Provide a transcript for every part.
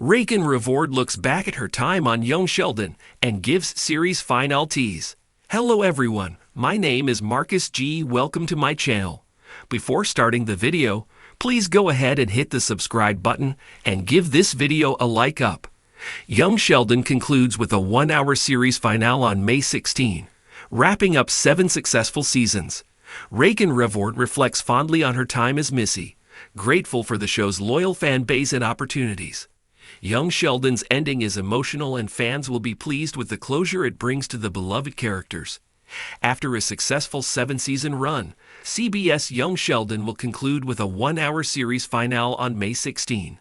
Raegan Revord looks back at her time on Young Sheldon and gives series finalities. Hello everyone, my name is Marcus G. Welcome to my channel. Before starting the video, please go ahead and hit the subscribe button and give this video a like up. Young Sheldon concludes with a 1-hour series finale on May 16, wrapping up 7 successful seasons. Raegan Revord reflects fondly on her time as Missy, grateful for the show's loyal fan base and opportunities. Young Sheldon's ending is emotional and fans will be pleased with the closure it brings to the beloved characters. After a successful 7-season run, CBS Young Sheldon will conclude with a 1-hour series finale on May 16.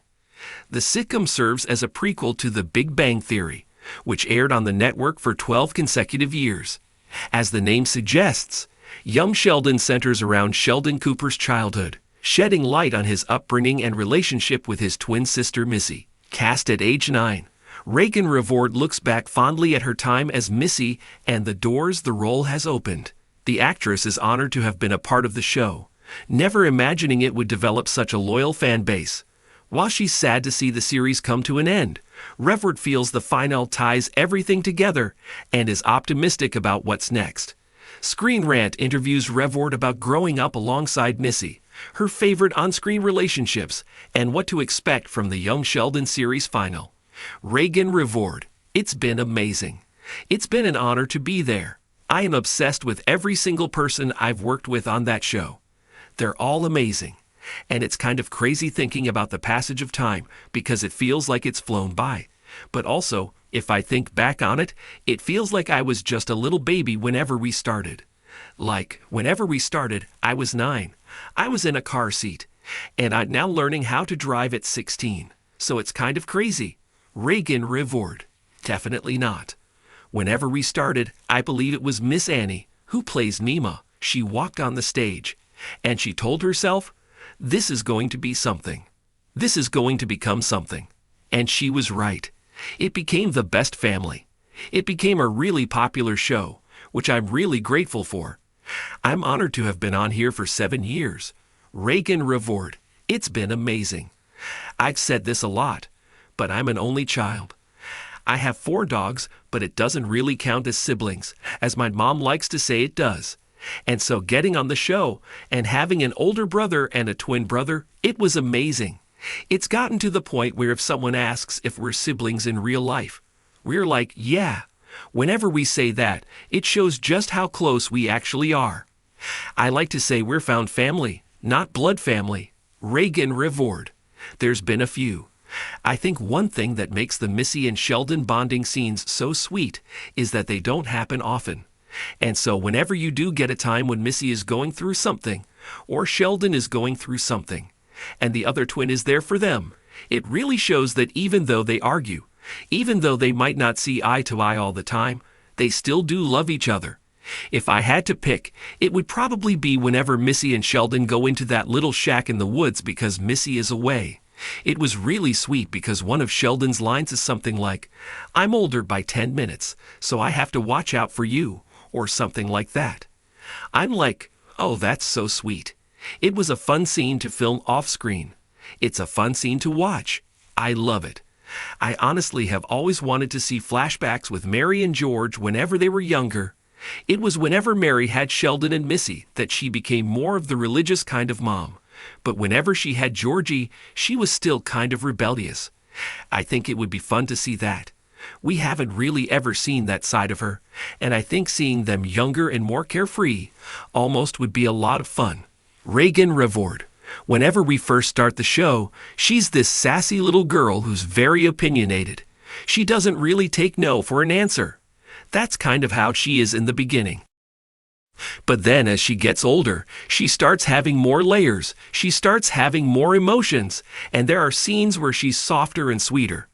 The sitcom serves as a prequel to The Big Bang Theory, which aired on the network for 12 consecutive years. As the name suggests, Young Sheldon centers around Sheldon Cooper's childhood, shedding light on his upbringing and relationship with his twin sister Missy. Cast at age 9, Raegan Revord looks back fondly at her time as Missy and the doors the role has opened. The actress is honored to have been a part of the show, never imagining it would develop such a loyal fan base. While she's sad to see the series come to an end, Revord feels the finale ties everything together and is optimistic about what's next. Screen Rant interviews Revord about growing up alongside Missy, her favorite on-screen relationships, and what to expect from the Young Sheldon series final. Raegan Revord, it's been amazing. It's been an honor to be there. I am obsessed with every single person I've worked with on that show. They're all amazing. And it's kind of crazy thinking about the passage of time because it feels like it's flown by. But also, if I think back on it, it feels like I was just a little baby whenever we started. Whenever we started, I was 9. I was in a car seat. And I'm now learning how to drive at 16. So it's kind of crazy. Raegan Revord. Definitely not. Whenever we started, I believe it was Miss Annie, who plays Nima. She walked on the stage. And she told herself, this is going to be something. This is going to become something. And she was right. It became The Best Family. It became a really popular show, which I'm really grateful for. I'm honored to have been on here for 7 years. Raegan Revord, it's been amazing. I've said this a lot, but I'm an only child. I have 4 dogs, but it doesn't really count as siblings, as my mom likes to say it does. And so getting on the show and having an older brother and a twin brother, it was amazing. It's gotten to the point where if someone asks if we're siblings in real life, we're like, yeah. Whenever we say that, it shows just how close we actually are. I like to say we're found family, not blood family. Raegan Revord. There's been a few. I think one thing that makes the Missy and Sheldon bonding scenes so sweet is that they don't happen often. And so whenever you do get a time when Missy is going through something, or Sheldon is going through something, and the other twin is there for them, it really shows that even though they argue, even though they might not see eye to eye all the time, they still do love each other. If I had to pick, it would probably be whenever Missy and Sheldon go into that little shack in the woods because Missy is away. It was really sweet because one of Sheldon's lines is something like, I'm older by 10 minutes, so I have to watch out for you, or something like that. I'm like, oh, that's so sweet. It was a fun scene to film off-screen. It's a fun scene to watch. I love it. I honestly have always wanted to see flashbacks with Mary and George whenever they were younger. It was whenever Mary had Sheldon and Missy that she became more of the religious kind of mom. But whenever she had Georgie, she was still kind of rebellious. I think it would be fun to see that. We haven't really ever seen that side of her, and I think seeing them younger and more carefree almost would be a lot of fun. Raegan Revord. Whenever we first start the show, she's this sassy little girl who's very opinionated. She doesn't really take no for an answer. That's kind of how she is in the beginning. But then as she gets older, she starts having more layers, she starts having more emotions, and there are scenes where she's softer and sweeter.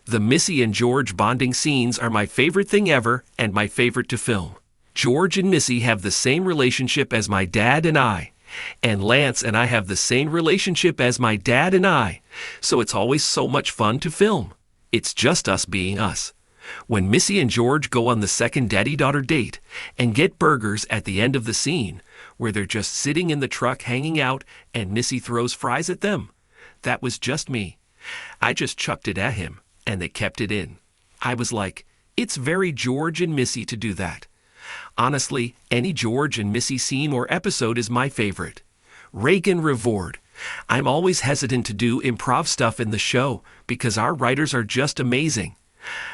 The Missy and George bonding scenes are my favorite thing ever and my favorite to film. George and Missy have the same relationship as my dad and I. And Lance and I have the same relationship as my dad and I. So it's always so much fun to film. It's just us being us. When Missy and George go on the second daddy-daughter date and get burgers at the end of the scene, where they're just sitting in the truck hanging out and Missy throws fries at them, that was just me. I just chucked it at him, and they kept it in. I was like, it's very George and Missy to do that. Honestly, any George and Missy scene or episode is my favorite. Raegan Revord. I'm always hesitant to do improv stuff in the show because our writers are just amazing.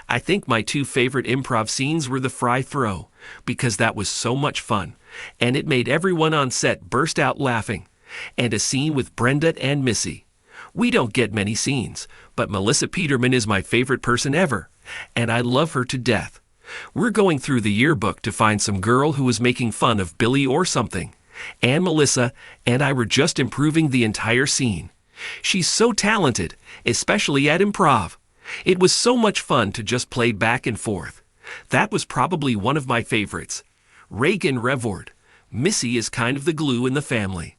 I think my two favorite improv scenes were the fry throw, because that was so much fun, and it made everyone on set burst out laughing, and a scene with Brenda and Missy. We don't get many scenes, but Melissa Peterman is my favorite person ever, and I love her to death. We're going through the yearbook to find some girl who was making fun of Billy or something, and Melissa and I were just improving the entire scene. She's so talented, especially at improv. It was so much fun to just play back and forth. That was probably one of my favorites. Raegan Revord. Missy is kind of the glue in the family.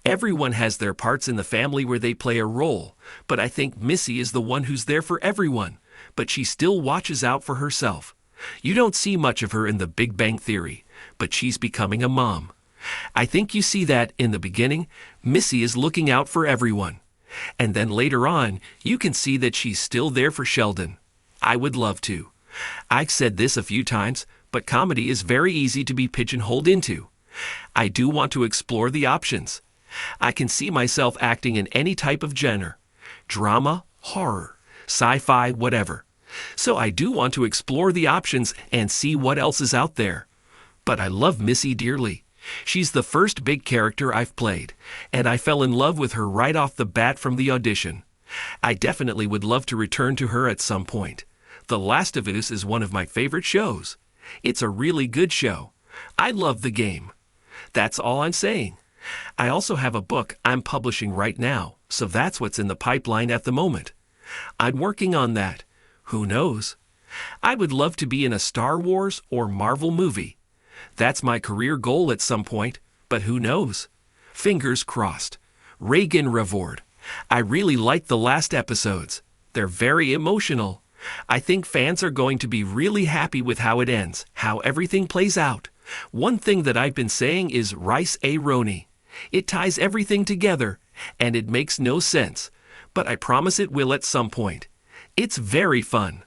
Everyone has their parts in the family where they play a role, but I think Missy is the one who's there for everyone, but she still watches out for herself. You don't see much of her in The Big Bang Theory, but she's becoming a mom. I think you see that in the beginning, Missy is looking out for everyone. And then later on, you can see that she's still there for Sheldon. I would love to. I've said this a few times, but comedy is very easy to be pigeonholed into. I do want to explore the options. I can see myself acting in any type of genre. Drama, horror, sci-fi, whatever. So I do want to explore the options and see what else is out there. But I love Missy dearly. She's the first big character I've played, and I fell in love with her right off the bat from the audition. I definitely would love to return to her at some point. The Last of Us is one of my favorite shows. It's a really good show. I love the game. That's all I'm saying. I also have a book I'm publishing right now, so that's what's in the pipeline at the moment. I'm working on that. Who knows? I would love to be in a Star Wars or Marvel movie. That's my career goal at some point, but who knows? Fingers crossed. Raegan Revord. I really liked the last episodes. They're very emotional. I think fans are going to be really happy with how it ends, how everything plays out. One thing that I've been saying is rice a roni. It ties everything together, and it makes no sense, but I promise it will at some point. It's very fun.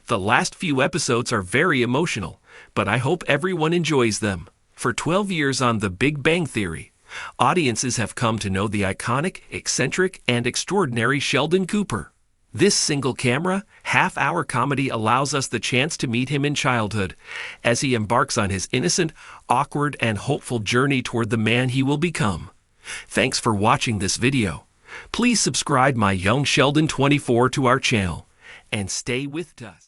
The last few episodes are very emotional, but I hope everyone enjoys them. For 12 years on The Big Bang Theory, audiences have come to know the iconic, eccentric, and extraordinary Sheldon Cooper. This single-camera, half-hour comedy allows us the chance to meet him in childhood, as he embarks on his innocent, awkward, and hopeful journey toward the man he will become. Thanks for watching this video. Please subscribe my Young Sheldon 24 to our channel, and stay with us.